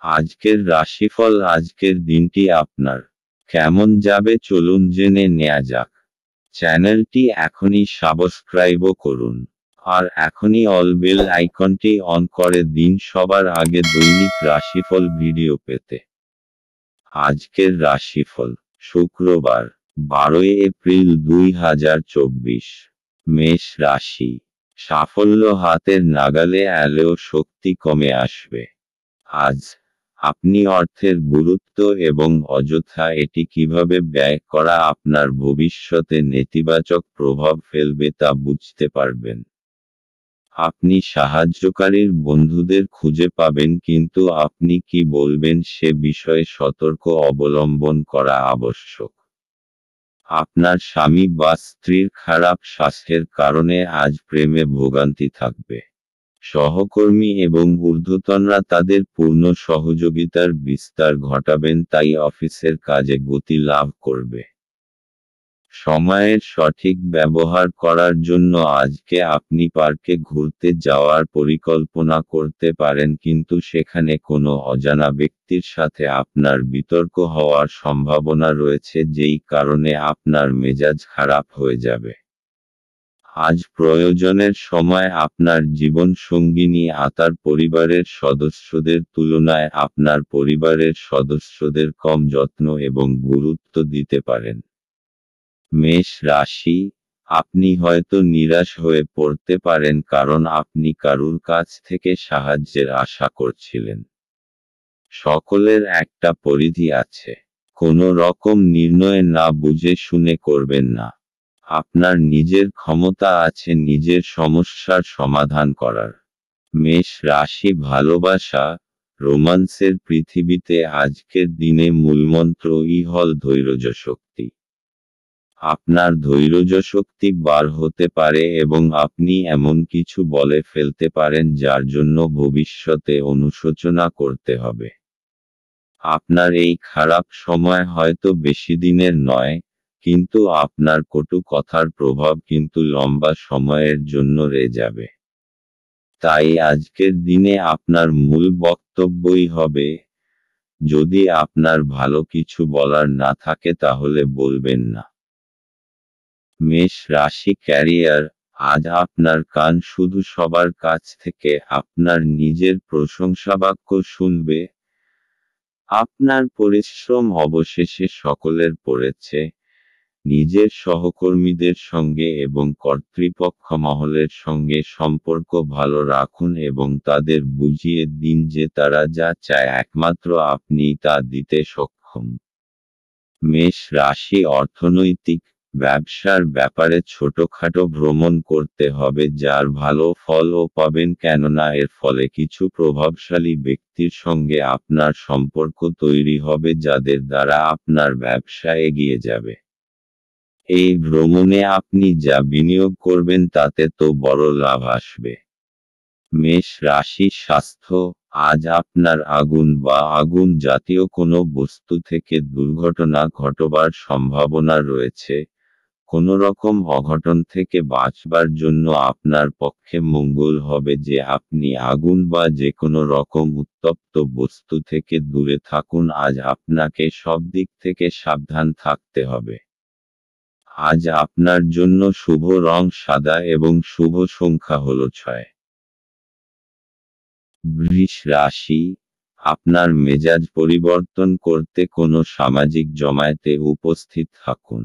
আজকের রাশিফল। আজকের দিনটি আপনার কেমন যাবে চলুন জেনে নেওয়া যাক। চ্যানেলটি এখনই সাবস্ক্রাইবও করুন, আর এখনই অল বেল আইকনটি অন করে দিন সবার আগে দৈনিক রাশিফল ভিডিও পেতে। আজকের রাশিফল শুক্রবার 12 এপ্রিল 2024। মেষ রাশি। সাফল্য হাতের নাগালে এলেও শক্তি কমে আসবে। আজ আপনি অর্থের গুরুত্ব এবং অযথা এটি কিভাবে ব্যয় করা আপনার ভবিষ্যতে নেতিবাচক প্রভাব ফেলবে তা বুঝতে পারবেন। আপনি সাহায্যকারীর বন্ধুদের খুঁজে পাবেন, কিন্তু আপনি কি বলবেন সে বিষয়ে সতর্ক অবলম্বন করা আবশ্যক। আপনার স্বামী বা স্ত্রীর খারাপ স্বাস্থ্যের কারণে আজ প্রেমে ভোগান্তি থাকবে। সহকর্মী এবং ঊর্ধ্বতনরা তাদের পূর্ণ সহযোগিতার বিস্তার ঘটাবেন, তাই অফিসের কাজে গতি লাভ করবে। সময়ের সঠিক ব্যবহার করার জন্য আজকে আপনি পার্কে ঘুরতে যাওয়ার পরিকল্পনা করতে পারেন, কিন্তু সেখানে কোনো অজানা ব্যক্তির সাথে আপনার বিতর্ক হওয়ার সম্ভাবনা রয়েছে, যেই কারণে আপনার মেজাজ খারাপ হয়ে যাবে। আজ প্রয়োজনের সময় আপনার জীবনসঙ্গিনী তার পরিবারের সদস্যদের তুলনায় আপনার পরিবারের সদস্যদের কম যত্ন এবং গুরুত্ব দিতে পারেন। মেষ রাশি। আপনি হয়তো নিরাশ হয়ে পড়তে পারেন, কারণ আপনি কারুর কাছ থেকে সাহায্যের আশা করছিলেন। সকলের একটা পরিধি আছে। কোনো রকম নির্ণয় না বুঝে শুনে করবেন না। আপনার নিজের ক্ষমতা আছে নিজের সমস্যার সমাধান করার। মেষ রাশি। ভালোবাসা, রোমান্সের পৃথিবীতে আজকের দিনে মূলমন্ত্রই হল ধৈর্যশক্তি। আপনার ধৈর্যশক্তি বার হতে পারে এবং আপনি এমন কিছু বলে ফেলতে পারেন যার জন্য ভবিষ্যতে অনুশোচনা করতে হবে। আপনার এই খারাপ সময় হয়তো বেশি দিনের নয়, কিন্তু আপনার কটু কথার প্রভাব কিন্তু লম্বা সময়ের জন্য রয়ে যাবে। তাই আজকের দিনে আপনার মূল বক্তব্যই হবে, যদি আপনার ভালো কিছু বলার না থাকে তাহলে বলবেন না। মেষ রাশি। ক্যারিয়ার। আজ আপনার কান শুধু সবার কাছ থেকে আপনার নিজের প্রশংসাবাক্য শুনবে। আপনার পরিশ্রম অবশেষে সকলের পড়েছে। নিজের সহকর্মীদের সঙ্গে এবং কর্তৃপক্ষ মহলের সঙ্গে সম্পর্ক ভালো রাখুন এবং তাদের বুঝিয়ে দিন যে তারা যা চায় একমাত্র আপনিই তা দিতে সক্ষম। মেষ রাশি। অর্থনৈতিক। ব্যবসার ব্যাপারে ছোটখাটো ভ্রমণ করতে হবে, যার ভালো ফলও পাবেন, কেননা এর ফলে কিছু প্রভাবশালী ব্যক্তির সঙ্গে আপনার সম্পর্ক তৈরি হবে যাদের দ্বারা আপনার ব্যবসা এগিয়ে যাবে। এই ভ্রমণে আপনি যা বিনিয়োগ করবেন তাতে তো বড় লাভ আসবে। মেষ রাশি। স্বাস্থ্য। আজ আপনার আগুন বা আগুন জাতীয় কোনো বস্তু থেকে দুর্ঘটনা ঘটবার সম্ভাবনা রয়েছে। কোনো রকম অঘটন থেকে বাঁচবার জন্য আপনার পক্ষে মঙ্গল হবে যে আপনি আগুন বা যে কোনো রকম উত্তপ্ত বস্তু থেকে দূরে থাকুন। আজ আপনাকে সব দিক থেকে সাবধান থাকতে হবে। আজ আপনার জন্য শুভ রং সাদা এবং শুভ সংখ্যা হল 6। বৃষ রাশি। আপনার মেজাজ পরিবর্তন করতে কোনো সামাজিক জমায়েতে উপস্থিত থাকুন।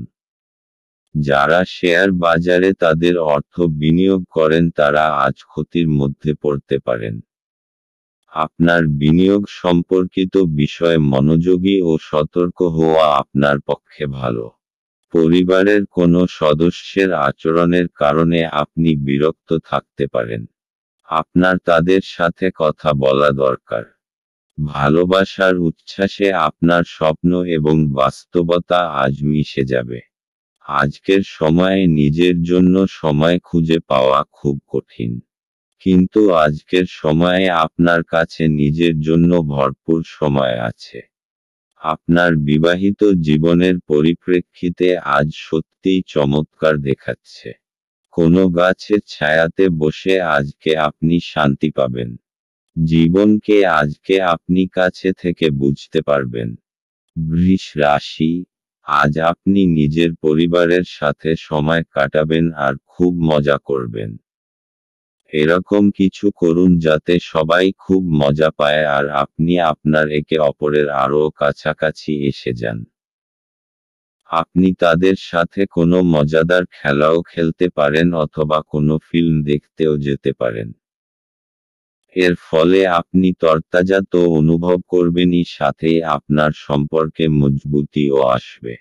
যারা শেয়ার বাজারে তাদের অর্থ বিনিয়োগ করেন তারা আজ ক্ষতির মধ্যে পড়তে পারেন। আপনার বিনিয়োগ সম্পর্কিত বিষয়ে মনোযোগী ও সতর্ক হওয়া আপনার পক্ষে ভালো। পরিবারের কোনো সদস্যের আচরণের কারণে আপনি বিরক্ত থাকতে পারেন। আপনার তাদের সাথে কথা বলা দরকার। ভালোবাসার উচ্ছ্বাসে আপনার স্বপ্ন এবং বাস্তবতা আজ মিশে যাবে। আজকের সময়ে নিজের জন্য সময় খুঁজে পাওয়া খুব কঠিন, কিন্তু আজকের সময়ে আপনার কাছে নিজের জন্য ভরপুর সময় আছে। আপনার বিবাহিত জীবনের পরিপ্রেক্ষিতে আজ সত্যিই চমৎকার দেখাচ্ছে। কোনো গাছের ছায়াতে বসে আজকে আপনি শান্তি পাবেন। জীবনকে আজকে আপনি কাছে থেকে বুঝতে পারবেন। বৃষ রাশি, আজ আপনি নিজের পরিবারের সাথে সময় কাটাবেন আর খুব মজা করবেন। এরকম কিছু করুন যাতে সবাই খুব মজা পায় আর আপনি আপনার একে অপরের আরও কাছাকাছি এসে যান। আপনি তাদের সাথে কোনো মজাদার খেলাও খেলতে পারেন অথবা কোনো ফিল্ম দেখতেও যেতে পারেন। এর ফলে আপনি তরতাজা তো অনুভব করবেনই, সাথে আপনার সম্পর্কে মজবুতিও আসবে।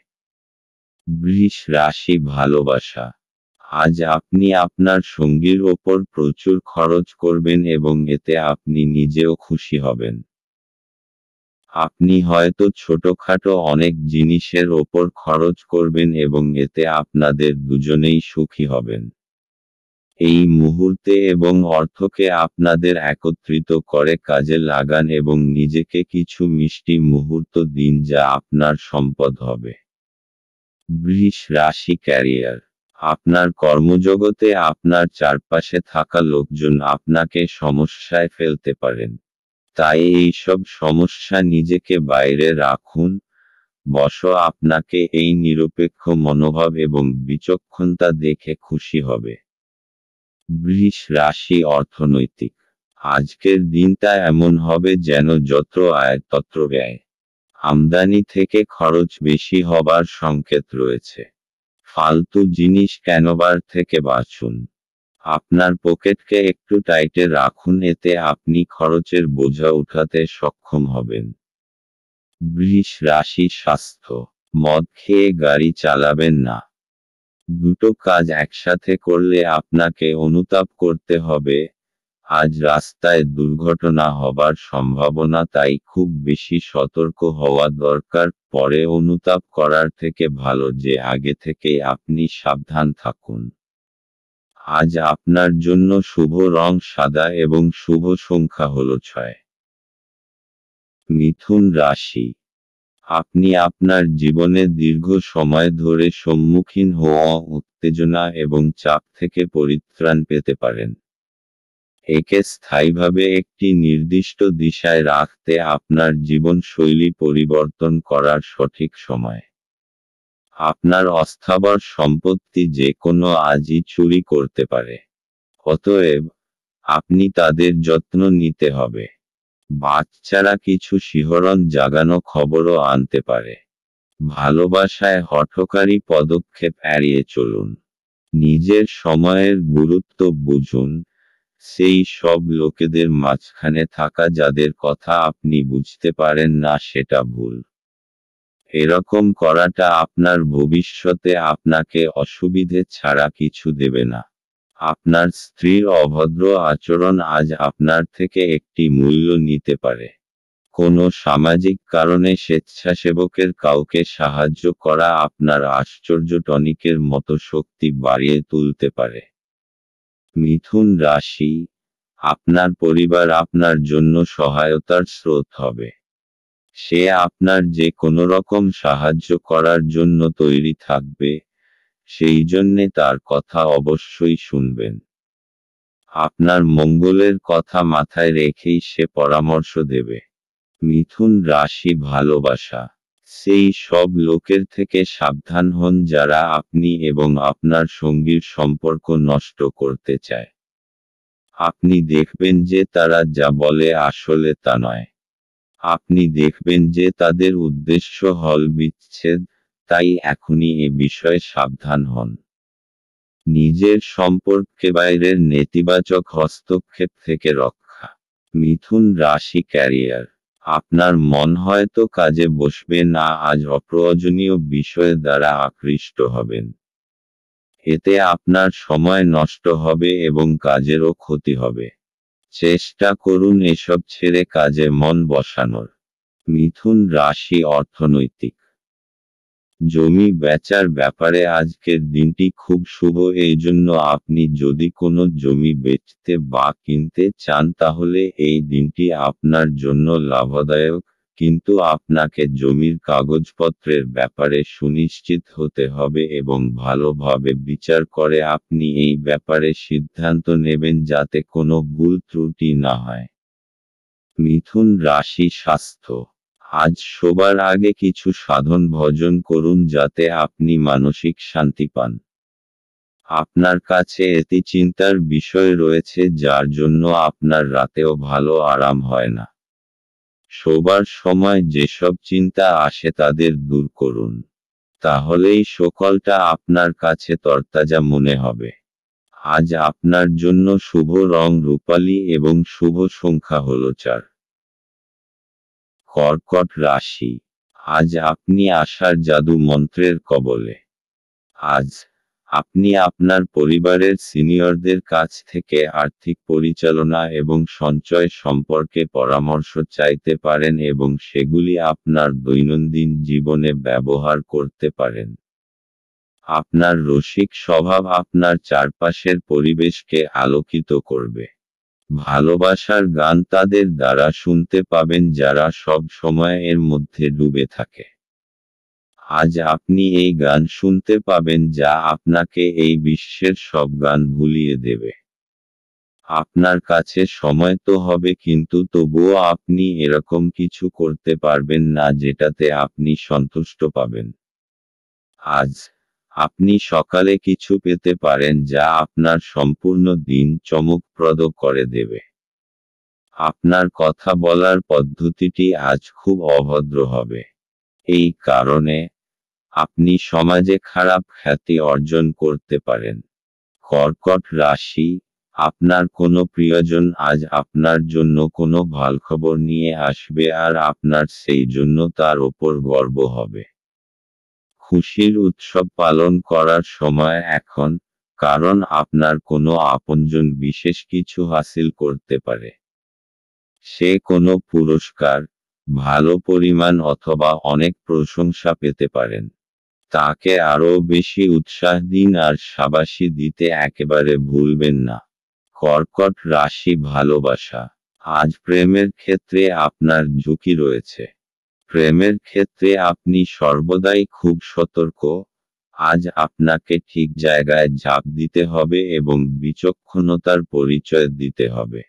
বৃষ রাশি, ভালোবাসা, আজ আপনি আপনার সঙ্গীর ওপর প্রচুর খরচ করবেন এবং এতে আপনি নিজেও খুশি হবেন। আপনি হয়তো ছোটখাটো অনেক জিনিসের ওপর খরচ করবেন এবং এতে আপনাদের দুজনেই সুখী হবেন। এই মুহূর্তে এবং অর্থকে আপনাদের একত্রিত করে কাজে লাগান এবং নিজেকে কিছু মিষ্টি মুহূর্ত দিন যা আপনার সম্পদ হবে। বৃষ রাশি, ক্যারিয়ার, আপনার কর্মজগতে আপনার চারপাশে থাকা লোকজন আপনাকে সমস্যায় ফেলতে পারেন। তাই এইসব সমস্যা নিজেকে বাইরে রাখুন। আপনাকে এই নিরপেক্ষ মনোভাব এবং বিচক্ষণতা দেখে খুশি হবে। বৃষ রাশি, অর্থনৈতিক, আজকের দিনটা এমন হবে যেন যত আয় তত ব্যয়। আমদানি থেকে খরচ বেশি হবার সংকেত রয়েছে। ফালতু জিনিস কেনবার থেকে বাঁচুন। আপনার পকেটকে একটু টাইটে রাখুন, এতে আপনি খরচের বোঝা উঠাতে সক্ষম হবেন। বৃষ রাশি, স্বাস্থ্য, মদ খেয়ে গাড়ি চালাবেন না। দুটো কাজ একসাথে করলে আপনাকে অনুতাপ করতে হবে। আজ রাস্তায় দুর্ঘটনা হবার সম্ভাবনা, তাই খুব বেশি সতর্ক হওয়া দরকার। পরে অনুতাপ করার থেকে ভালো যে আগে থেকেই আপনি সাবধান থাকুন। আজ আপনার জন্য শুভ রং সাদা এবং শুভ সংখ্যা হলো 6। মিথুন রাশি, আপনি আপনার জীবনে দীর্ঘ সময় ধরে সম্মুখীন হওয়া উত্তেজনা এবং চাপ থেকে পরিত্রাণ পেতে পারেন। একে স্থায়ীভাবে একটি নির্দিষ্ট দিশায় রাখতে আপনার জীবনশৈলী পরিবর্তন করার সঠিক সময়। আপনার অস্থাবর সম্পত্তি যে কোনো আজই চুরি করতে পারে। অতএব আপনি তাদের যত্ন নিতে হবে। বাচ্চারা কিছু শিহরণ জাগানো খবরও আনতে পারে। ভালোবাসায় হঠকারী পদক্ষেপ এড়িয়ে চলুন। নিজের সময়ের গুরুত্ব বুঝুন। সেই সব লোকেদের মাঝখানে থাকা যাদের কথা আপনি বুঝতে পারেন না সেটা ভুল। এরকম করাটা আপনার ভবিষ্যতে আপনাকে অসুবিধে ছাড়া কিছু দেবে না। আপনার স্ত্রীর অভদ্র আচরণ আজ আপনার থেকে একটি মূল্য নিতে পারে। কোনো সামাজিক কারণে স্বেচ্ছাসেবকের কাউকে সাহায্য করা আপনার আশ্চর্য টনিকের মতো শক্তি বাড়িয়ে তুলতে পারে। মিথুন রাশি, আপনার পরিবার আপনার জন্য সহায়তার স্রোত হবে। সে আপনার যে কোনো রকম সাহায্য করার জন্য তৈরি থাকবে, সেই জন্যে তার কথা অবশ্যই শুনবেন। আপনার মঙ্গলের কথা মাথায় রেখেই সে পরামর্শ দেবে। মিথুন রাশি, ভালোবাসা, সেই সব লোকের থেকে সাবধান হন যারা আপনি এবং আপনার সঙ্গীর সম্পর্ক নষ্ট করতে চায়। আপনি দেখবেন যে তারা যা বলে আসলে তা নয়। আপনি দেখবেন যে তাদের উদ্দেশ্য হল বিচ্ছেদ, তাই এখনই এ বিষয়ে সাবধান হন। নিজের সম্পর্কে বাইরের নেতিবাচক হস্তক্ষেপ থেকে রক্ষা। মিথুন রাশি, ক্যারিয়ার, আপনার মন হয়তো কাজে বসবে না, আজ অপ্রয়োজনীয় বিষয় দ্বারা আকৃষ্ট হবেন। এতে আপনার সময় নষ্ট হবে এবং কাজেরও ক্ষতি হবে। চেষ্টা করুন এসব ছেড়ে কাজে মন বসানোর। মিথুন রাশি, অর্থনৈতিক, জমি বেচার ব্যাপারে আজকের দিনটি খুব শুভ। এই জন্য আপনি যদি কোনো জমি বেচতে বা কিনতে চান তাহলে এই দিনটি আপনার জন্য লাভদায়ক, কিন্তু আপনাকে জমির কাগজপত্রের ব্যাপারে সুনিশ্চিত হতে হবে এবং ভালোভাবে বিচার করে আপনি এই ব্যাপারে সিদ্ধান্ত নেবেন যাতে কোনো ভুল ত্রুটি না হয়। মিথুন রাশি স্বাস্থ্য। আজ শোবার আগে কিছু সাধন ভজন করুন যাতে আপনি মানসিক শান্তি পান। আপনার কাছে এটি চিন্তার বিষয় রয়েছে যার জন্য আপনার রাতেও ভালো আরাম হয় না। শোবার সময় যেসব চিন্তা আসে তাদের দূর করুন। তাহলেই সকালটা আপনার কাছে তরতাজা মনে হবে। আজ আপনার জন্য শুভ রং রূপালী এবং শুভ সংখ্যা হল 4। কর্কট রাশি। আজ আপনি আশার জাদু মন্ত্রের কবলে। আজ আপনি আপনার পরিবারের সিনিয়রদের কাছ থেকে আর্থিক পরিচালনা এবং সঞ্চয় সম্পর্কে পরামর্শ চাইতে পারেন এবং সেগুলি আপনার দৈনন্দিন জীবনে ব্যবহার করতে পারেন। আপনার রসিক স্বভাব আপনার চারপাশের পরিবেশকে আলোকিত করবে। ভালোবাসার গান তাদের দ্বারা শুনতে পাবেন যারা সব সময় এর মধ্যে ডুবে থাকে। আজ আপনি এই গান শুনতে পাবেন যা আপনাকে এই বিশ্বের সব গান ভুলিয়ে দেবে। আপনার কাছে সময় তো হবে কিন্তু তবুও আপনি এরকম কিছু করতে পারবেন না যেটাতে আপনি সন্তুষ্ট পাবেন। আজ আপনি সকালে কিছু পেতে পারেন যা আপনার সম্পূর্ণ দিন চমকপ্রদ করে দেবে। আপনার কথা বলার পদ্ধতিটি আজ খুব অভদ্র হবে। এই কারণে আপনি সমাজে খারাপ খ্যাতি অর্জন করতে পারেন। কর্কট রাশি। আপনার কোনো প্রিয়জন আজ আপনার জন্য কোনো ভালখবর নিয়ে আসবে আর আপনার সেই জন্য তার ওপর গর্ব হবে। খুশির উৎসব পালন করার সময় এখন, কারণ আপনার কোনো আপনজন বিশেষ কিছু হাসিল করতে পারে। সে কোনো পুরস্কার, ভালো পরিমাণ অথবা অনেক প্রশংসা পেতে পারেন। তাকে আরও বেশি উৎসাহ দিন আর শাবাশি দিতে একেবারে ভুলবেন না। কর্কট রাশি ভালোবাসা। আজ প্রেমের ক্ষেত্রে আপনার ঝুঁকি রয়েছে। প্রেমের ক্ষেত্রে আপনি সর্বদাই খুব সতর্ক। আজ আপনাকে ঠিক জায়গায় ঝাঁপ দিতে হবে এবং বিচক্ষণতার পরিচয় দিতে হবে।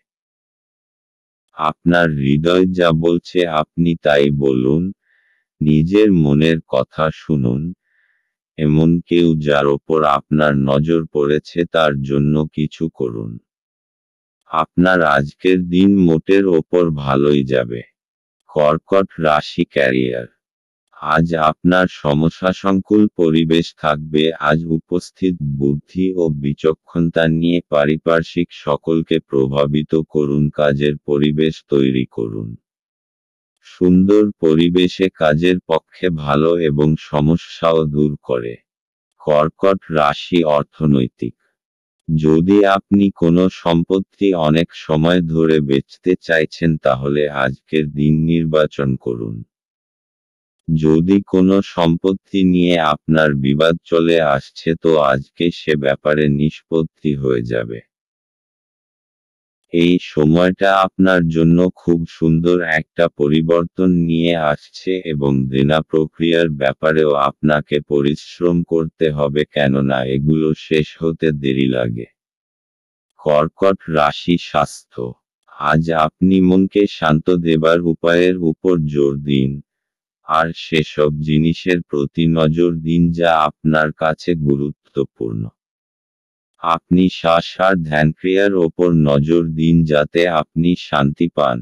আপনার হৃদয় যা বলছে আপনি তাই বলুন। নিজের মনের কথা শুনুন। এমন কেউ যার ওপর আপনার নজর পড়েছে তার জন্য কিছু করুন। আপনার আজকের দিন মোটের ওপর ভালোই যাবে। কর্কট রাশি ক্যারিয়ার। আজ আপনার সমস্যাসংকুল পরিবেশ থাকবে। আজ উপস্থিত বুদ্ধি ও বিচক্ষণতা নিয়ে পারিপার্শ্বিক সকলকে প্রভাবিত করুন। কাজের পরিবেশ তৈরি করুন। সুন্দর পরিবেশে কাজের পক্ষে ভালো এবং সমস্যাও দূর করে। কর্কট রাশি অর্থনৈতিক। যদি আপনি কোনো সম্পত্তি অনেক সময় ধরে বেচতে চাইছেন তাহলে আজকের দিন নির্বাচন করুন। যদি কোনো সম্পত্তি নিয়ে আপনার বিবাদ চলে আসছে তো আজকে সে ব্যাপারে নিষ্পত্তি হয়ে যাবে। এই সময়টা আপনার জন্য খুব সুন্দর একটা পরিবর্তন নিয়ে আসছে এবং দেনা প্রক্রিয়ার ব্যাপারেও আপনাকে পরিশ্রম করতে হবে কেননা এগুলো শেষ হতে দেরি লাগে। কর্কট রাশি স্বাস্থ্য। আজ আপনি মনকে শান্ত দেবার উপায়ের উপর জোর দিন। আর সেসব জিনিসের প্রতি নজর দিন যা আপনার কাছে গুরুত্বপূর্ণ। আপনি শ্বাস আর ধ্যানক্রিয়ার ওপর নজর দিন যাতে আপনি শান্তি পান।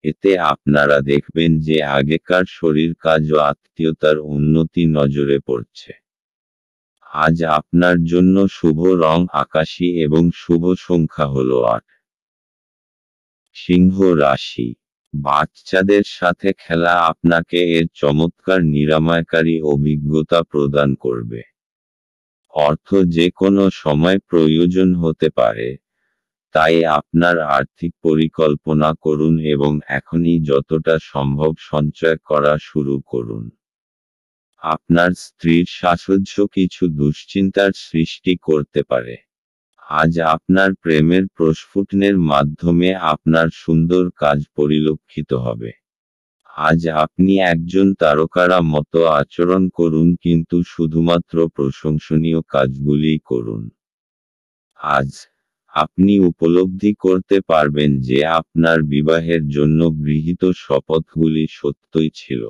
এতে আপনারা দেখবেন যে আগেকার শরীর কাজ ও আত্মীয়তার উন্নতি নজরে পড়ছে। আজ আপনার জন্য শুভ রং আকাশী এবং শুভ সংখ্যা হল 8। সিংহ রাশি। বাচ্চাদের সাথে খেলা আপনাকে এর চমৎকার নিরাময়কারী অভিজ্ঞতা প্রদান করবে। অর্থ যে কোনো সময় প্রয়োজন হতে পারে, তাই আপনার আর্থিক পরিকল্পনা করুন এবং এখনই যতটা সম্ভব সঞ্চয় করা শুরু করুন। আপনার স্ত্রীর সাহচর্য কিছু দুশ্চিন্তার সৃষ্টি করতে পারে। আজ আপনার প্রেমের প্রস্ফুটনের মাধ্যমে আপনার সুন্দর কাজ পরিলক্ষিত হবে। আজ আপনি একজন তারকারা মতো আচরণ করুন কিন্তু শুধুমাত্র প্রশংসনীয় কাজগুলিই করুন। আজ আপনি উপলব্ধি করতে পারবেন যে আপনার বিবাহের জন্য গৃহীত শপথগুলি সত্যই ছিল।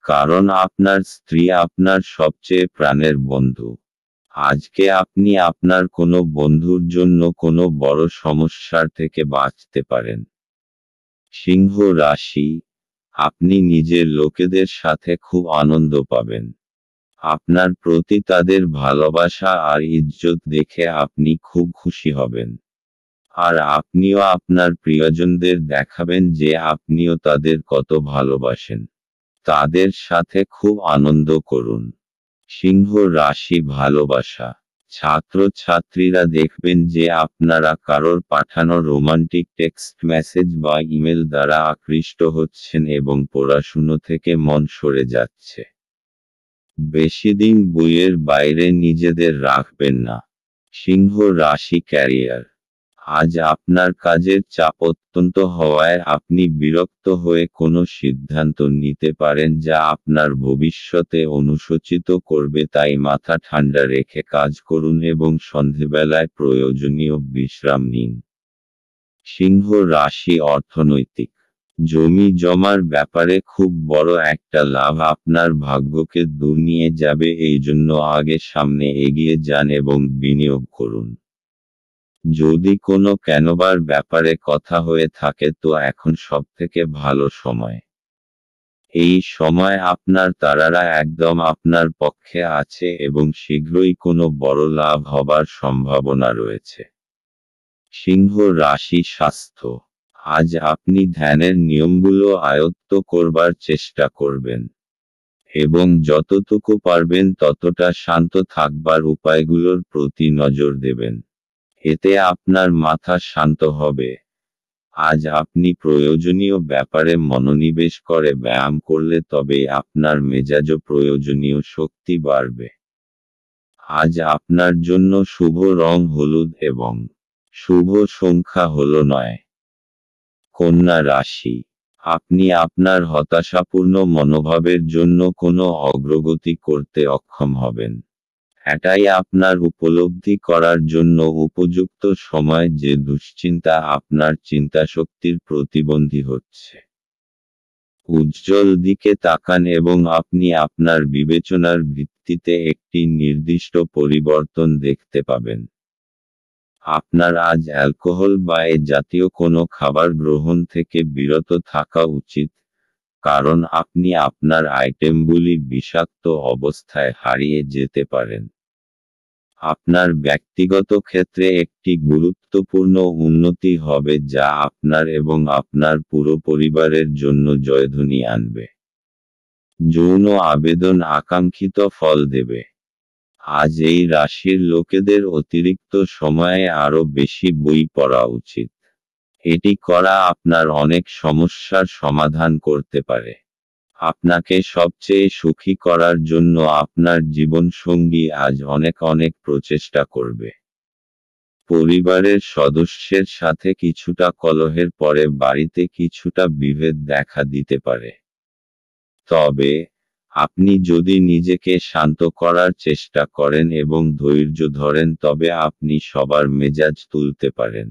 কারণ আপনার স্ত্রী আপনার সবচেয়ে প্রাণের বন্ধু। আজকে আপনি আপনার কোনো বন্ধুর জন্য কোনো বড় সমস্যার থেকে বাঁচতে পারেন। সিংহ রাশি, আপনি নিজের লোকেদের সাথে খুব আনন্দ পাবেন। আপনার প্রতি তাদের ভালোবাসা আর ইজ্জত দেখে আপনি খুব খুশি হবেন। আর আপনিও আপনার প্রিয়জনদের দেখাবেন যে আপনিও তাদের কত ভালোবাসেন। তাদের সাথে খুব আনন্দ করুন। সিংহ রাশি ভালোবাসা, ছাত্রছাত্রীরা দেখবেন যে আপনারা কারোর পাঠানো রোমান্টিক টেক্সট মেসেজ বা ইমেল দ্বারা আকৃষ্ট হচ্ছেন এবং পড়াশুনো থেকে মন সরে যাচ্ছে। বেশিদিন বইয়ের বাইরে নিজেদের রাখবেন না। সিংহ রাশি ক্যারিয়ার, আজ আপনার কাজের চাপ অত্যন্ত হওয়ায় আপনি বিরক্ত হয়ে কোনো সিদ্ধান্ত নিতে পারেন যা আপনার ভবিষ্যতে অনুশোচিত করবে, তাই মাথা ঠান্ডা রেখে কাজ করুন এবং সন্ধেবেলায় প্রয়োজনীয় বিশ্রাম নিন। সিংহ রাশি অর্থনৈতিক, জমি জমার ব্যাপারে খুব বড় একটা লাভ আপনার ভাগ্যকে দূর নিয়ে যাবে, এই জন্য আগে সামনে এগিয়ে যান এবং বিনিয়োগ করুন। যদি কোনো কেনবার ব্যাপারে কথা হয়ে থাকে তো এখন সবথেকে ভালো সময়। এই সময় আপনার তারারা একদম আপনার পক্ষে আছে এবং শীঘ্রই কোনো বড় লাভ হবার সম্ভাবনা রয়েছে। সিংহ রাশি স্বাস্থ্য, আজ আপনি ধ্যানের নিয়মগুলো আয়ত্ত করবার চেষ্টা করবেন এবং যতটুকু পারবেন ততটা শান্ত থাকবার উপায়গুলোর প্রতি নজর দেবেন। এতে আপনার মাথা শান্ত হবে। আজ আপনি প্রয়োজনীয় ব্যাপারে মনোনিবেশ করে ব্যায়াম করলে তবেই আপনার মেজাজও প্রয়োজনীয় শক্তি বাড়বে। আজ আপনার জন্য শুভ রং হলুদ এবং শুভ সংখ্যা হল 9। কন্যা রাশি, আপনি আপনার হতাশাপূর্ণ মনোভাবের জন্য কোনো অগ্রগতি করতে অক্ষম হবেন। এটাই আপনার উপলব্ধি করার জন্য উপযুক্ত সময় যে দুশ্চিন্তা আপনার চিন্তাশক্তির প্রতিবন্ধী হচ্ছে। উজ্জ্বল দিকে তাকান এবং আপনি আপনার বিবেচনার ভিত্তিতে একটি নির্দিষ্ট পরিবর্তন দেখতে পাবেন। আপনার আজ অ্যালকোহল বা এ জাতীয় কোনো খাবার গ্রহণ থেকে বিরত থাকা উচিত, কারণ আপনি আপনার আইটেমগুলি বিষাক্ত অবস্থায় হারিয়ে যেতে পারেন। আপনার ব্যক্তিগত ক্ষেত্রে একটি গুরুত্বপূর্ণ উন্নতি হবে যা আপনার এবং আপনার পুরো পরিবারের জন্য জয়ধ্বনি আনবে। যৌন আবেদন আকাঙ্ক্ষিত ফল দেবে। আজ এই রাশির লোকেদের অতিরিক্ত সময়ে আরও বেশি বই পড়া উচিত। এটি করা আপনার অনেক সমস্যার সমাধান করতে পারে। আপনাকে সবচেয়ে সুখী করার জন্য আপনার জীবনসঙ্গী আজ অনেক অনেক প্রচেষ্টা করবে। পরিবারের সদস্যের সাথে কিছুটা কলহের পরে বাড়িতে কিছুটা বিভেদ দেখা দিতে পারে। তবে আপনি যদি নিজেকে শান্ত করার চেষ্টা করেন এবং ধৈর্য ধরেন তবে আপনি সবার মেজাজ তুলতে পারেন।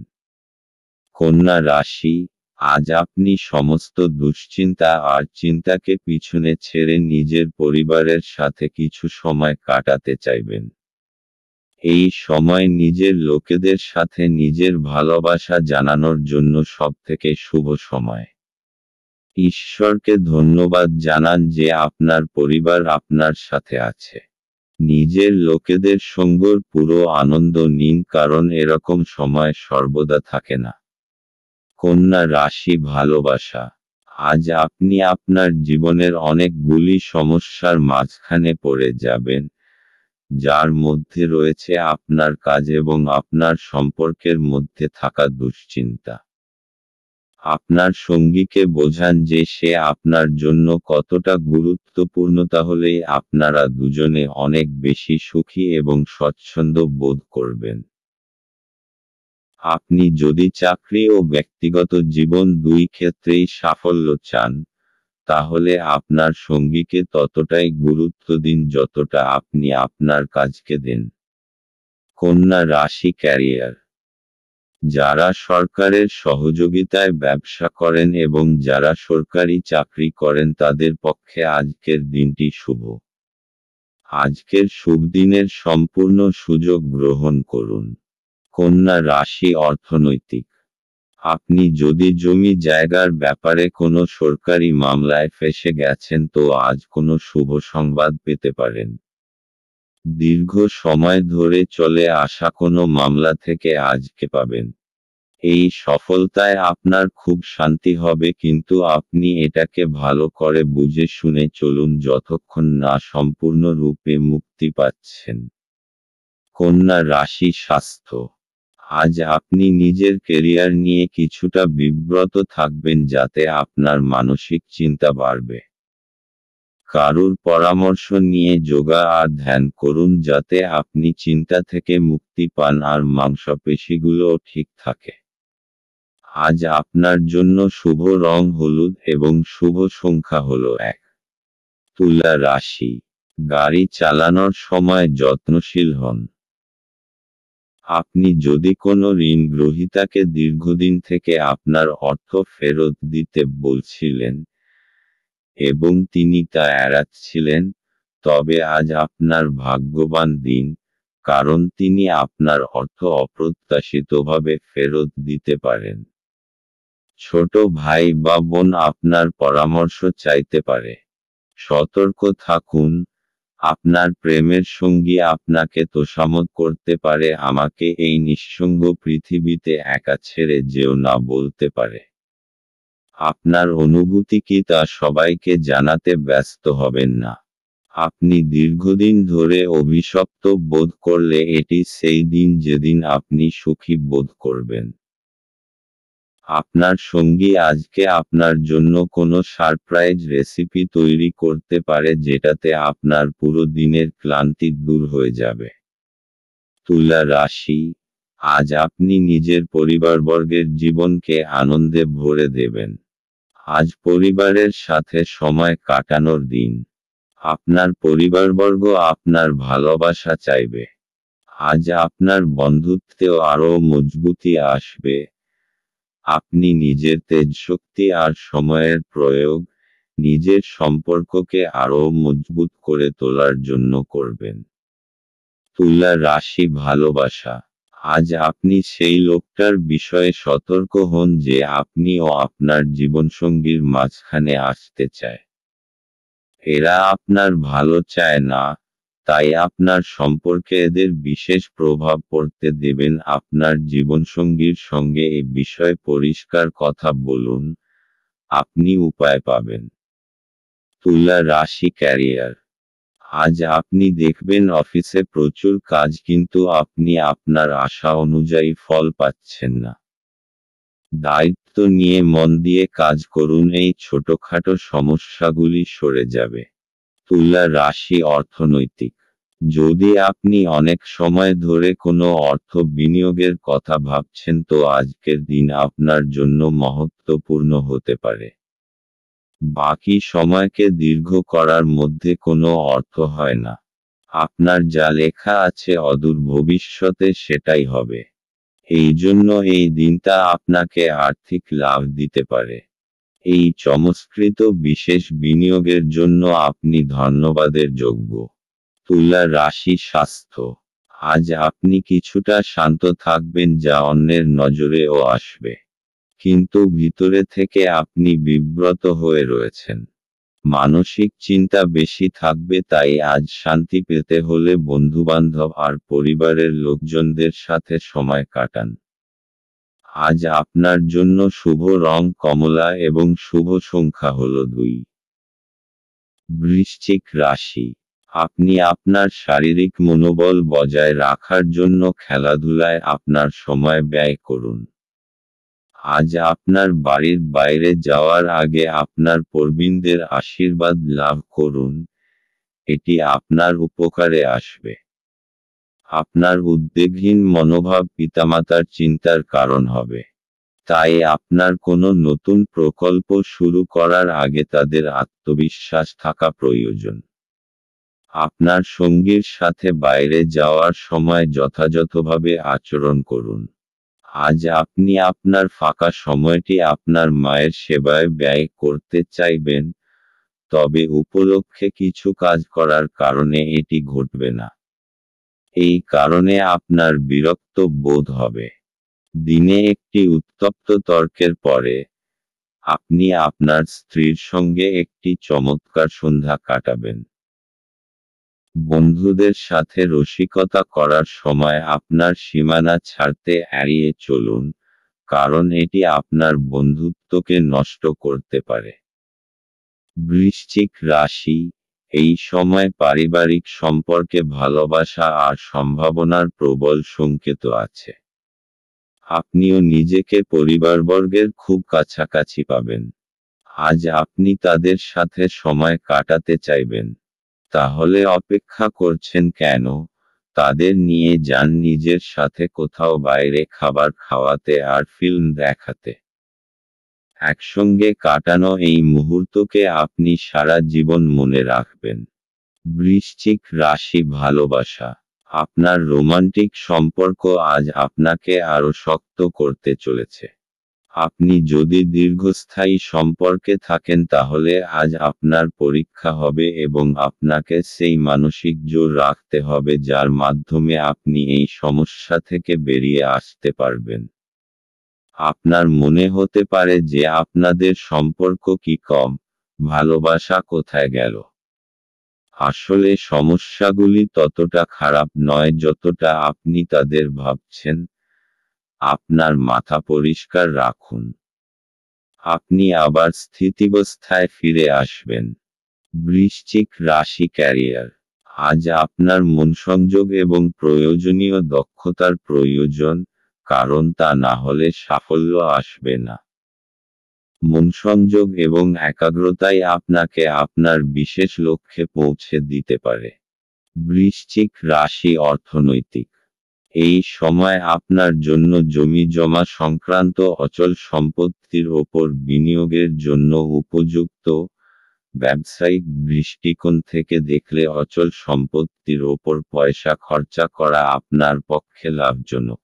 কন্যা রাশি, আজ আপনি সমস্ত দুশ্চিন্তা আর চিন্তাকে পিছনে ছেড়ে নিজের পরিবারের সাথে কিছু সময় কাটাতে চাইবেন। এই সময় নিজের লোকেদের সাথে নিজের ভালোবাসা জানানোর জন্য সবথেকে শুভ সময়। ঈশ্বরকে ধন্যবাদ জানান যে আপনার পরিবার আপনার সাথে আছে। নিজের লোকেদের সঙ্গের পুরো আনন্দ নিন, কারণ এরকম সময় সর্বদা থাকে না। কন্যা রাশি ভালোবাসা, আজ আপনি আপনার জীবনের অনেকগুলি সমস্যার মাঝখানে পড়ে যাবেন, যার মধ্যে রয়েছে আপনার কাজ এবং আপনার সম্পর্কের মধ্যে থাকা দুশ্চিন্তা। আপনার সঙ্গীকে বোঝান যে সে আপনার জন্য কতটা গুরুত্বপূর্ণ, তাহলেই আপনারা দুজনে অনেক বেশি সুখী এবং স্বচ্ছন্দ বোধ করবেন। আপনি যদি চাকরি ও ব্যক্তিগত জীবন দুই ক্ষেত্রেই সাফল্য চান, তাহলে আপনার সঙ্গীকে ততটাই গুরুত্ব দিন যতটা আপনি আপনার কাজকে দেন। কন্যা রাশি ক্যারিয়ার, যারা সরকারের সহযোগিতায় ব্যবসা করেন এবং যারা সরকারি চাকরি করেন তাদের পক্ষে আজকের দিনটি শুভ। আজকের শুভ দিনের সম্পূর্ণ সুযোগ গ্রহণ করুন। কন্যা রাশি অর্থনৈতিক। আপনি যদি জমি জায়গার ব্যাপারে কোনো সরকারি মামলায় ফেঁসে গেছেন তো আজ কোনো শুভ সংবাদ পেতে পারেন। দীর্ঘ সময় ধরে চলে আসা কোনো মামলা থেকে আজকে পাবেন। এই সফলতায় আপনার খুব শান্তি হবে, কিন্তু আপনি এটাকে ভালো করে বুঝে শুনে চলুন যতক্ষণ না সম্পূর্ণরূপে মুক্তি পাচ্ছেন। কন্যা রাশি স্বাস্থ্য। আজ আপনি নিজের কেরিয়ার নিয়ে কিছুটা বিব্রত থাকবেন যাতে আপনার মানসিক চিন্তা বাড়বে। কারুর পরামর্শ নিয়ে যোগা আর ধ্যান করুন যাতে আপনি চিন্তা থেকে মুক্তি পান আর মাংসপেশিগুলোও ঠিক থাকে। আজ আপনার জন্য শুভ রং হলুদ এবং শুভ সংখ্যা হলো 1। তুলা রাশি। গাড়ি চালানোর সময় যত্নশীল হন। আপনি যদি কোনো ঋণ গ্রহীতাকে দীর্ঘদিন থেকে আপনার অর্থ ফেরত দিতে বলছিলেন এবং তিনি তা এড়াচ্ছিলেন, তবে আজ আপনার ভাগ্যবান দিন, কারণ তিনি আপনার অর্থ অপ্রত্যাশিতভাবে ফেরত দিতে পারেন। ছোট ভাই বা বোন আপনার পরামর্শ চাইতে পারে। সতর্ক থাকুন, আপনার প্রেমের সঙ্গী আপনাকে তোষামোদ করতে পারে, আমাকে এই নিঃসঙ্গ পৃথিবীতে একা ছেড়ে যেও না বলতে পারে। আপনার অনুভূতি কি তা সবাইকে জানাতে ব্যস্ত হবেন না। আপনি দীর্ঘদিন ধরে অভিশপ্ত বোধ করলে এটি সেই দিন যেদিন আপনি সুখী বোধ করবেন। আপনার সঙ্গী আজকে আপনার জন্য কোনো সারপ্রাইজ রেসিপি তৈরি করতে পারে যেটাতে আপনার পুরো দিনের ক্লান্তি দূর হয়ে যাবে। তুলা রাশি। আজ আপনি নিজের পরিবারবর্গের জীবনকে আনন্দে ভরে দেবেন। আজ পরিবারের সাথে সময় কাটানোর দিন। আপনার পরিবারবর্গ আপনার ভালোবাসা চাইবে। আজ আপনার বন্ধুত্বেও আরও মজবুতি আসবে। আপনি নিজের তেজশক্তি আর সময়ের প্রয়োগ নিজের সম্পর্ককে আরও মজবুত করে তোলার জন্য করবেন। তুলা রাশি ভালোবাসা। আজ আপনি সেই লোকটার বিষয়ে সতর্ক হন যে আপনি ও আপনার জীবনসঙ্গীর মাঝখানে আসতে চায়। এরা আপনার ভালো চায় না, তাই আপনার সম্পর্কে এদের বিশেষ প্রভাব পড়তে দেবেন। আপনার জীবনসঙ্গীর সঙ্গে এ বিষয়ে পরিষ্কার কথা বলুন, আপনি উপায় পাবেন। তুলা রাশি ক্যারিয়ার। আজ আপনি দেখবেন অফিসে প্রচুর কাজ, কিন্তু আপনি আপনার আশা অনুযায়ী ফল পাচ্ছেন না। দায়িত্ব নিয়ে মন দিয়ে কাজ করুন, এই ছোটখাটো সমস্যাগুলি সরে যাবে। তুলা রাশি অর্থনৈতিক। যদি আপনি অনেক সময় ধরে কোনো অর্থ বিনিয়োগের কথা ভাবছেন তো আজকের দিন আপনার জন্য মহত্বপূর্ণ হতে পারে। বাকি সময়কে দীর্ঘ করার মধ্যে কোনো অর্থ হয় না। আপনার যা লেখা আছে অদূর ভবিষ্যতে সেটাই হবে। এই জন্য এই দিনটা আপনাকে আর্থিক লাভ দিতে পারে। এই চমৎকৃত বিশেষ বিনিয়োগের জন্য আপনি ধন্যবাদের যোগ্য। তুলা রাশি স্বাস্থ্য। আজ আপনি কিছুটা শান্ত থাকবেন যা অন্যের নজরেও আসবে, কিন্তু ভিতরে থেকে আপনি বিব্রত হয়ে রয়েছেন। মানসিক চিন্তা বেশি থাকবে, তাই আজ শান্তি পেতে হলে বন্ধুবান্ধব আর পরিবারের লোকজনদের সাথে সময় কাটান। আজ আপনার জন্য শুভ রং কমলা এবং শুভ সংখ্যা হলো 2। বৃশ্চিক রাশি। আপনি আপনার শারীরিক মনোবল বজায় রাখার জন্য খেলাধুলায় আপনার সময় ব্যয় করুন। আজ আপনার বাড়ির বাইরে যাওয়ার আগে আপনার প্রবীণদের আশীর্বাদ লাভ করুন, এটি আপনার উপকারে আসবে। আপনার উদ্বেগহীন মনোভাব পিতামাতার চিন্তার কারণ হবে, তাই আপনার কোনো নতুন প্রকল্প শুরু করার আগে তাদের আত্মবিশ্বাস থাকা প্রয়োজন। আপনার সঙ্গীর সাথে বাইরে যাওয়ার সময় যথাযথভাবে আচরণ করুন। আজ আপনি আপনার ফাঁকা সময়টি আপনার মায়ের সেবায় ব্যয় করতে চাইবেন, তবে উপলক্ষে কিছু কাজ করার কারণে এটি ঘটবে না। এই কারণে আপনার বিরক্ত বোধ হবে। দিনে একটি উত্তপ্ত তর্কের পরে, আপনি আপনার স্ত্রীর সঙ্গে একটি চমৎকার সন্ধ্যা কাটাবেন। বন্ধুদের সাথে রসিকতা করার সময় আপনার সীমানা ছাড়তে এড়িয়ে চলুন, কারণ এটি আপনার বন্ধুত্বকে নষ্ট করতে পারে। বৃশ্চিক রাশি, এই সময় পারিবারিক সম্পর্কে ভালোবাসা আর সম্ভাবনার প্রবল সংকেত আছে। আপনিও নিজেকে পরিবারবর্গের খুব কাছাকাছি পাবেন। আজ আপনি তাদের সাথে সময় কাটাতে চাইবেন। তাহলে অপেক্ষা করছেন কেন? তাদের নিয়ে যান নিজের সাথে কোথাও বাইরে খাবার খাওয়াতে আর ফিল্ম দেখাতে। একসঙ্গে কাটানো এই মুহূর্তকে আপনি সারা জীবন মনে রাখবেন। বৃশ্চিক রাশি, ভালোবাসা। আপনার রোমান্টিক সম্পর্ক আজ আপনাকে আরও শক্ত করতে চলেছে। আপনি যদি দীর্ঘস্থায়ী সম্পর্কে থাকেন তাহলে আজ আপনার পরীক্ষা হবে এবং আপনাকে সেই মানসিক জোর রাখতে হবে যার মাধ্যমে আপনি এই সমস্যা থেকে বেরিয়ে আসতে পারবেন। আপনার মনে হতে পারে যে আপনাদের সম্পর্ক কি কম, ভালোবাসা কোথায় গেল। আসলে সমস্যাগুলি ততটা খারাপ নয় যতটা আপনি তাদের ভাবছেন। আপনার মাথা পরিষ্কার রাখুন। আপনি আবার স্থিতিবস্থায় ফিরে আসবেন। বৃশ্চিক রাশি, ক্যারিয়ার। আজ আপনার মনসংযোগ এবং প্রয়োজনীয় দক্ষতার প্রয়োজন, কারণ তা না হলে সাফল্য আসবে না। মনসংযোগ এবং একাগ্রতাই আপনাকে আপনার বিশেষ লক্ষ্যে পৌঁছে দিতে পারে। বৃশ্চিক রাশি, অর্থনৈতিক। এই সময় আপনার জন্য জমি জমা সংক্রান্ত অচল সম্পত্তির ওপর বিনিয়োগের জন্য উপযুক্ত। ব্যবসায়িক দৃষ্টিকোণ থেকে দেখলে অচল সম্পত্তির ওপর পয়সা খরচা করা আপনার পক্ষে লাভজনক।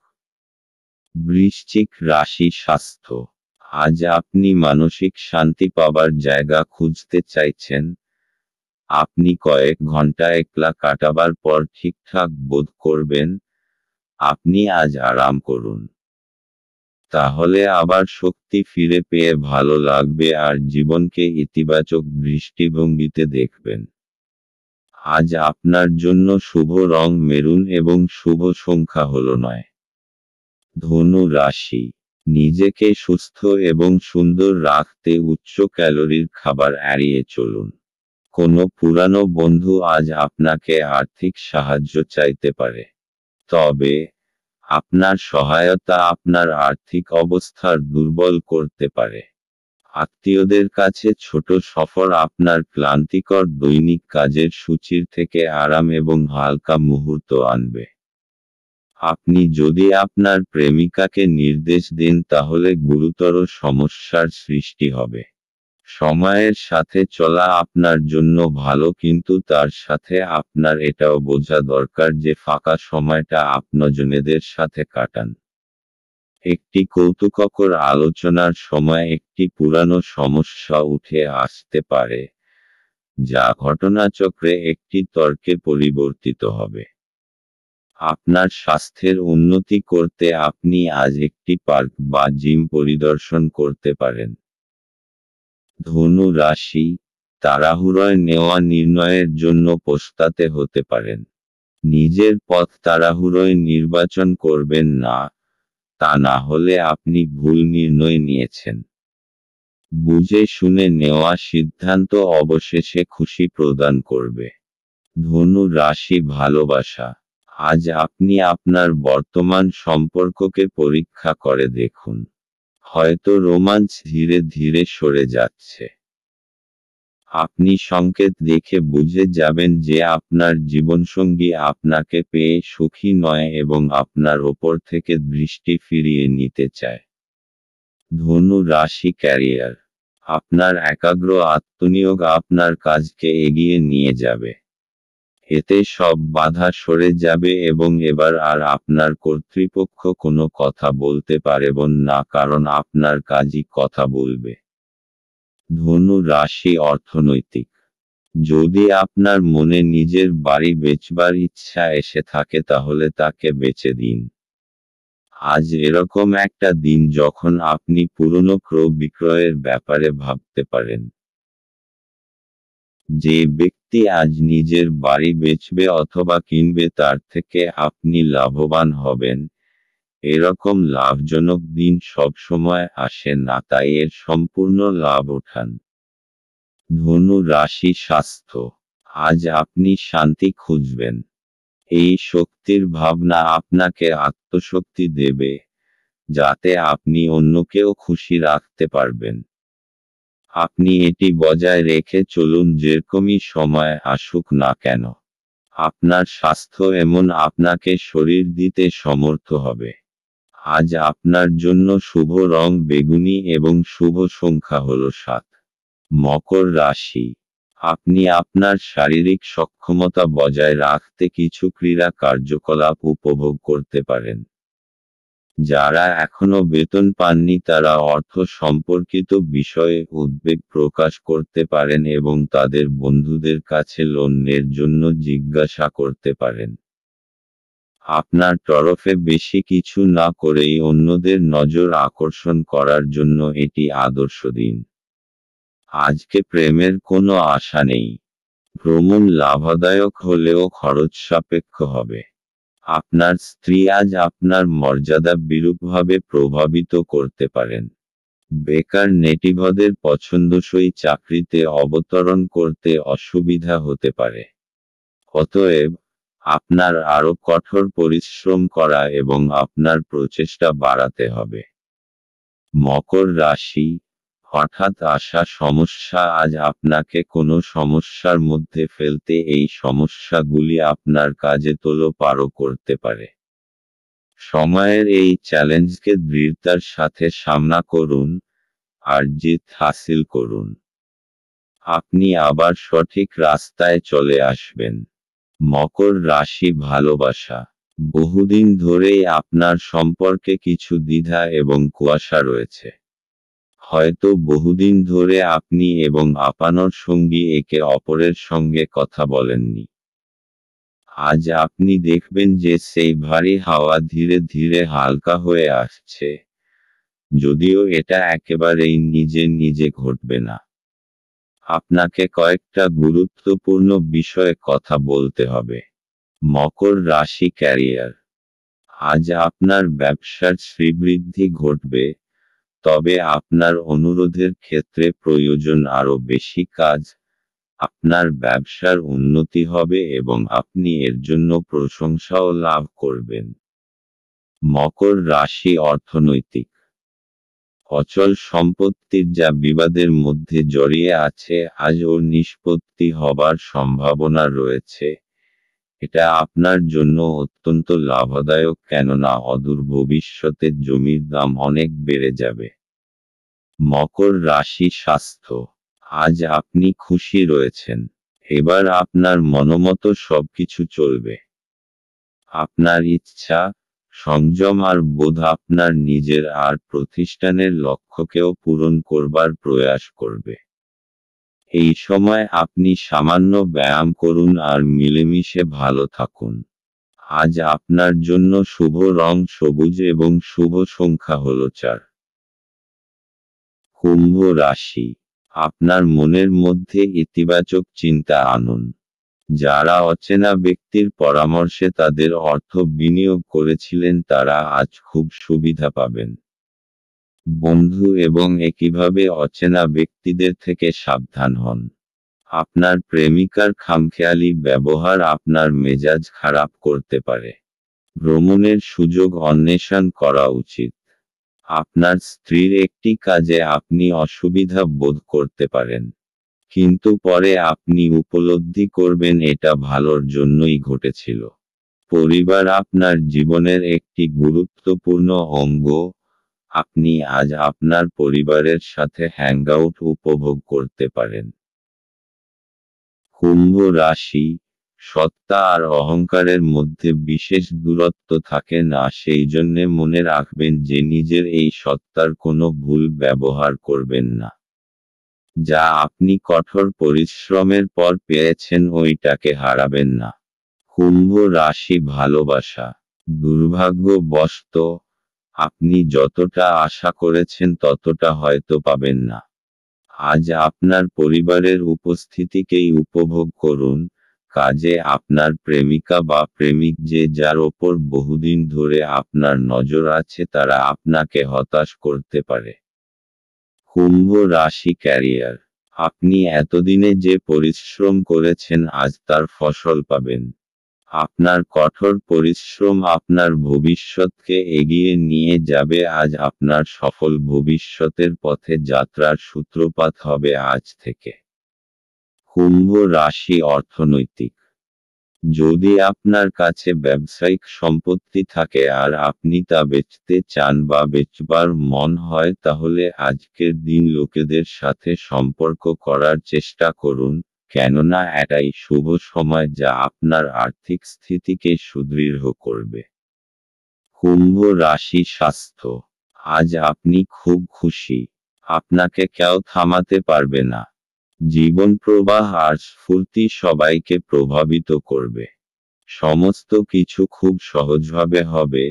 বৃশ্চিক রাশি, স্বাস্থ্য। আজ আপনি মানসিক শান্তি পাবার জায়গা খুঁজতে চাইছেন। আপনি কয়েক ঘন্টা একলা কাটাবার পর ঠিকঠাক বোধ করবেন। আপনি আজ আরাম করুন। তাহলে আবার শক্তি ফিরে পেয়ে ভালো লাগবে আর জীবনকে ইতিবাচক দৃষ্টিভঙ্গিতে দেখবেন। আজ আপনার জন্য শুভ রং মেরুন এবং শুভ সংখ্যা হল 9। ধনু রাশি, নিজেকে সুস্থ এবং সুন্দর রাখতে উচ্চ ক্যালোরির খাবার এড়িয়ে চলুন। কোনো পুরানো বন্ধু আজ আপনাকে আর্থিক সাহায্য চাইতে পারে। তবে আপনার সহায়তা আপনার আর্থিক অবস্থার দুর্বল করতে পারে। আত্মীয়দের কাছে ছোট সফর আপনার ক্লান্তিকর দৈনিক কাজের সূচির থেকে আরাম এবং হালকা মুহূর্ত আনবে। আপনি যদি আপনার প্রেমিকাকে নির্দেশ দেন তাহলে গুরুতর সমস্যার সৃষ্টি হবে। সময়ের সাথে চলা আপনার জন্য ভালো, কিন্তু তার সাথে আপনার এটাও বোঝা দরকার যে ফাঁকা সময়টা আপনজনেদের সাথে কাটান। একটি কৌতুককর আলোচনার সময় একটি পুরানো সমস্যা উঠে আসতে পারে, যা ঘটনাচক্রে একটি তর্কে পরিবর্তিত হবে। আপনার স্বাস্থ্যের উন্নতি করতে আপনি আজ একটি পার্ক বা জিম পরিদর্শন করতে পারেন। ধনু রাশি, তাড়াহুড়োয় নেওয়া নির্ণয়ের জন্য পস্তাতে হতে পারেন। নিজের পথ তাড়াহুড়োয় নির্বাচন করবেন না, তা না হলে আপনি ভুল নির্ণয় নিয়েছেন। বুঝে শুনে নেওয়া সিদ্ধান্ত অবশেষে খুশি প্রদান করবে। ধনু রাশি, ভালোবাসা। আজ আপনি আপনার বর্তমান সম্পর্ককে পরীক্ষা করে দেখুন। হয়তো রোমাঞ্চ ধীরে ধীরে সরে যাচ্ছে। আপনি সংকেত দেখে বুঝে যাবেন যে আপনার জীবনসঙ্গী আপনাকে পেয়ে সুখী নয় এবং আপনার ওপর থেকে দৃষ্টি ফিরিয়ে নিতে চায়। ধনু রাশি, ক্যারিয়ার। আপনার একাগ্র আত্মনিয়োগ আপনার কাজকে এগিয়ে নিয়ে যাবে। এতে সব বাধা সরে যাবে এবং এবার আর আপনার কর্তৃপক্ষ কোনো কথা বলতে পারবেন না, কারণ আপনার কাজই কথা বলবে। ধনু রাশি অর্থনৈতিক। যদি আপনার মনে নিজের বাড়ি বেচবার ইচ্ছা এসে থাকে তাহলে তাকে বেচে দিন। আজ এরকম একটা দিন যখন আপনি পুরনো ক্রয় বিক্রয়ের ব্যাপারে ভাবতে পারেন। যে ব্যক্তি আজ নিজের বাড়ি বেচবে অথবা কিনবে তার থেকে আপনি লাভবান হবেন। এরকম লাভজনক দিন সবসময় আসে না, তাই এর সম্পূর্ণ লাভ ওঠান। ধনু রাশি স্বাস্থ্য। আজ আপনি শান্তি খুঁজবেন। এই শক্তির ভাবনা আপনাকে আত্মশক্তি দেবে, যাতে আপনি অন্যকেও খুশি রাখতে পারবেন। আপনি এটি বজায় রেখে চলুন যেরকমই সময় আসুক না কেন। আপনার স্বাস্থ্য এমন আপনাকে শরীর দিতে সমর্থ হবে। আজ আপনার জন্য শুভ রং বেগুনি এবং শুভ সংখ্যা হল 7। মকর রাশি। আপনি আপনার শারীরিক সক্ষমতা বজায় রাখতে কিছু ক্রীড়া কার্যকলাপ উপভোগ করতে পারেন। যারা এখনো বেতন পাননি তারা অর্থ সম্পর্কিত বিষয়ে উদ্বেগ প্রকাশ করতে পারেন এবং তাদের বন্ধুদের কাছে লোনের জন্য জিজ্ঞাসা করতে পারেন। আপনার তরফে বেশি কিছু না করেই অন্যদের নজর আকর্ষণ করার জন্য এটি আদর্শ দিন। আজকে প্রেমের কোনো আশা নেই। ভ্রমণ লাভদায়ক হলেও খরচ সাপেক্ষ হবে। আপনার স্ত্রী আজ আপনার মর্যাদা বিরূপভাবে প্রভাবিত করতে পারেন। বেকার নেটিভদের পছন্দসই চাকরিতে অবতরণ করতে অসুবিধা হতে পারে। অতএব, আপনার আরও কঠোর পরিশ্রম করা এবং আপনার প্রচেষ্টা বাড়াতে হবে। মকর রাশি। হঠাৎ আসা সমস্যা আজ আপনাকে কোনো সমস্যার মধ্যে ফেলতে এই সমস্যাগুলি আপনার কাজে তোলপাড় করতে পারে। সময়ের এই চ্যালেঞ্জকে দৃঢ়তার সাথে সামনা করুন, আর জিত হাসিল করুন। আপনি আবার সঠিক রাস্তায় চলে আসবেন। মকর রাশি ভালোবাসা। বহুদিন ধরেই আপনার সম্পর্কে কিছু দ্বিধা এবং কুয়াশা রয়েছে। হয়তো বহুদিন ধরে আপনি এবং আপনার সঙ্গী একে অপরের সঙ্গে কথা বলেননি। আজ আপনি দেখবেন যে সেই ভারী হাওয়া ধীরে ধীরে হালকা হয়ে আসছে, যদিও এটা একেবারেই নিজে নিজে ঘটবে না। আপনাকে কয়েকটা গুরুত্বপূর্ণ বিষয়ে কথা বলতে হবে। মকর রাশি ক্যারিয়ার। আজ আপনার ব্যবসার শ্রীবৃদ্ধি ঘটবে, তবে আপনার অনুরোধের ক্ষেত্রে প্রয়োজন আরও বেশি কাজ। আপনার ব্যবসার উন্নতি হবে এবং আপনি এর জন্য প্রশংসাও লাভ করবেন। মকর রাশি অর্থনৈতিক। অচল সম্পত্তির যা বিবাদের মধ্যে জড়িয়ে আছে আজ ওর নিষ্পত্তি হবার সম্ভাবনা রয়েছে। এটা আপনার জন্য অত্যন্ত লাভদায়ক, কেননা অদূর ভবিষ্যতে জমির দাম অনেক বেড়ে যাবে। মকর রাশি স্বাস্থ্য। আজ আপনি খুশি রয়েছেন। এবার আপনার মনোমতো সবকিছু চলবে। আপনার ইচ্ছা, সংযম আর বোধ আপনার নিজের আর প্রতিষ্ঠানের লক্ষ্যকেও পূরণ করবার প্রয়াস করবে। এই সময় আপনি সামান্য ব্যায়াম করুন আর মিলেমিশে ভালো থাকুন। আজ আপনার জন্য শুভ রং সবুজ এবং শুভ সংখ্যা হল 4। কুম্ভ রাশি। আপনার মনের মধ্যে ইতিবাচক চিন্তা আনুন। যারা অচেনা ব্যক্তির পরামর্শে তাদের অর্থ বিনিয়োগ করেছিলেন তারা আজ খুব সুবিধা পাবেন। বন্ধু এবং একইভাবে অচেনা ব্যক্তিদের থেকে সাবধান হন। আপনার প্রেমিকার খামখেয়ালি ব্যবহার আপনার মেজাজ খারাপ করতে পারে। ভ্রমণের সুযোগ অন্বেষণ করা উচিত। আপনার স্ত্রীর একটি কাজে আপনি অসুবিধা বোধ করতে পারেন, কিন্তু পরে আপনি উপলব্ধি করবেন এটা ভালোর জন্যই ঘটেছিল। পরিবার আপনার জীবনের একটি গুরুত্বপূর্ণ অঙ্গ। আপনি আজ আপনার পরিবারের সাথে হ্যাংআউট উপভোগ করতে পারেন। কুম্ভ রাশি। সত্তা আর অহংকারের মধ্যে বিশেষ দূরত্ব থাকে না, সেই জন্যে মনে রাখবেন যে নিজের এই সত্তার কোনো ভুল ব্যবহার করবেন না। যা আপনি কঠোর পরিশ্রমের পর পেয়েছেন ওইটাকে হারাবেন না। কুম্ভ রাশি ভালোবাসা। দুর্ভাগ্যবশত আপনি যতটা আশা করেছেন ততটা হয়তো পাবেন না। আজ আপনার পরিবারের উপস্থিতিকেই উপভোগ করুন। কাজে আপনার প্রেমিকা বা প্রেমিক যে যার ওপর বহুদিন ধরে আপনার নজর আছে তারা আপনাকে হতাশ করতে পারে। কুম্ভ রাশি ক্যারিয়ার। আপনি এতদিনে যে পরিশ্রম করেছেন আজ তার ফসল পাবেন। আপনার কঠোর পরিশ্রম আপনার ভবিষ্যৎকে এগিয়ে নিয়ে যাবে। আজ আপনার সফল ভবিষ্যতের পথে যাত্রার সূত্রপাত হবে আজ থেকে। কুম্ভ রাশি অর্থনৈতিক। যদি আপনার কাছে ব্যবসায়িক সম্পত্তি থাকে আর আপনি তা বেচতে চান বা বেচবার মন হয় তাহলে আজকের দিন লোকেদের সাথে সম্পর্ক করার চেষ্টা করুন, কেননা এটাই শুভ সময় যা আপনার আর্থিক স্থিতিকে সুদৃঢ় করবে। কুম্ভ রাশি স্বাস্থ্য। আজ আপনি খুব খুশি। আপনাকে কেউ থামাতে পারবে না। জীবন প্রবাহ আর স্ফূর্তি সবাইকে প্রভাবিত করবে। সমস্ত কিছু খুব সহজভাবে হবে,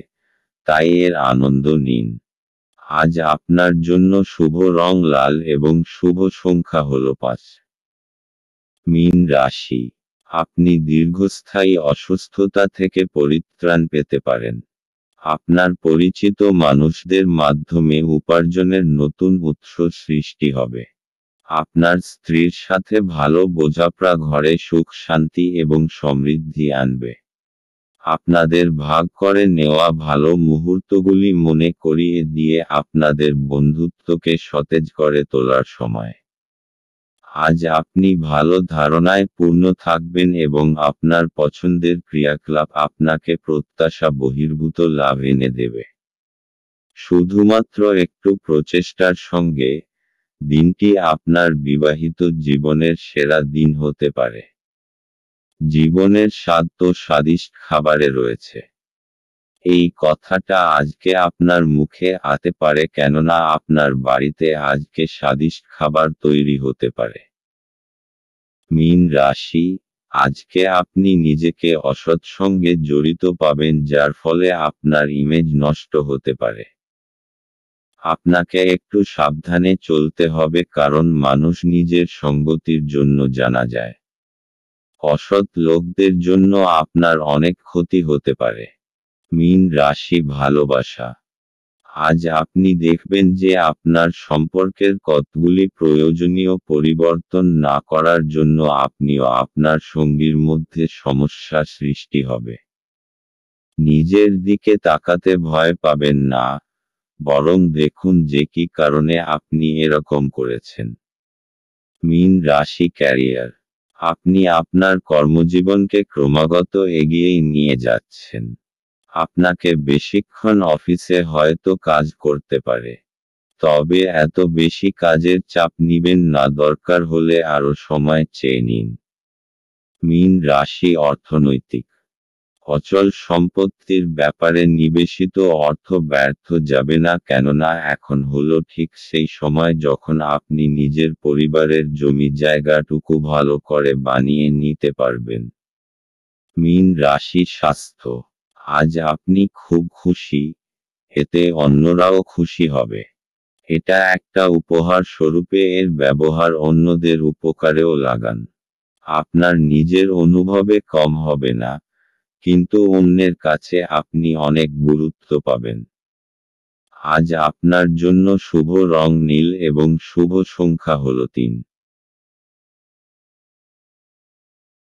তাই এর আনন্দ নিন। আজ আপনার জন্য শুভ রং লাল এবং শুভ সংখ্যা হল 5। মীন রাশি। আপনি দীর্ঘস্থায়ী অসুস্থতা থেকে পরিত্রাণ পেতে পারেন। আপনার পরিচিত মানুষদের মাধ্যমে উপার্জনের নতুন উৎস সৃষ্টি হবে। আপনার স্ত্রীর সাথে ভালো বোঝাপড়া ঘরে সুখ শান্তি এবং সমৃদ্ধি আনবে। আপনাদের ভাগ করে নেওয়া ভালো মুহূর্তগুলি মনে করিয়ে দিয়ে আপনাদের বন্ধুত্বকে সতেজ করে তোলার সময়। আজ আপনি ভালো ধারণায় পূর্ণ থাকবেন এবং আপনার পছন্দের ক্রিয়াকলাপ আপনাকে প্রত্যাশা বহির্ভূত লাভ এনে দেবে। শুধুমাত্র একটু প্রচেষ্টার সঙ্গে দিনটি আপনার বিবাহিত জীবনের সেরা দিন হতে পারে। জীবনের স্বাদ তো স্বাদিষ্ট খাবারে রয়েছে। এই কথাটা আজকে আপনার মুখে আসতে পারে, কেননা আপনার বাড়িতে আজকে স্বাদিষ্ট খাবার তৈরি হতে পারে। মীন রাশি। আজকে আপনি নিজেকে অসৎ সঙ্গে জড়িত পাবেন যার ফলে আপনার ইমেজ নষ্ট হতে পারে। আপনাকে একটু সাবধানে চলতে হবে, কারণ মানুষ নিজের সঙ্গতির জন্য জানা যায়। অসৎ লোকদের জন্য আপনার অনেক ক্ষতি হতে পারে। মীন রাশি ভালোবাসা। আজ আপনি দেখবেন যে আপনার সম্পর্কের কতগুলি প্রয়োজনীয় পরিবর্তন না করার জন্য আপনিও আপনার সঙ্গীর মধ্যে সমস্যা সৃষ্টি হবে। নিজের দিকে তাকাতে ভয় পাবেন না, বরং দেখুন যে কি কারণে আপনি এরকম করেছেন। মীন রাশি ক্যারিয়ার। আপনি আপনার কর্মজীবনকে ক্রমাগত এগিয়ে নিয়ে যাচ্ছেন। আপনাকে বেশিক্ষণ অফিসে হয়তো কাজ করতে পারে, তবে এত বেশি কাজের চাপ নিবেন না, দরকার হলে আরও সময় চেয়ে নিন। মীন রাশি অর্থনৈতিক। অচল সম্পত্তির ব্যাপারে নিবেশিত অর্থ ব্যর্থ যাবে না, কেননা এখন হলো ঠিক সেই সময় যখন আপনি নিজের পরিবারের জমি জায়গাটুকু ভালো করে বানিয়ে নিতে পারবেন। মীন রাশি স্বাস্থ্য। আজ আপনি খুব খুশি, এতে অন্যরাও খুশি হবে। এটা একটা উপহার স্বরূপে এর ব্যবহার অন্যদের উপকারেও লাগান। আপনার নিজের অনুভবে কম হবে না, কিন্তু অন্যের কাছে আপনি অনেক গুরুত্ব পাবেন। আজ আপনার জন্য শুভ রং নীল এবং শুভ সংখ্যা হল 3।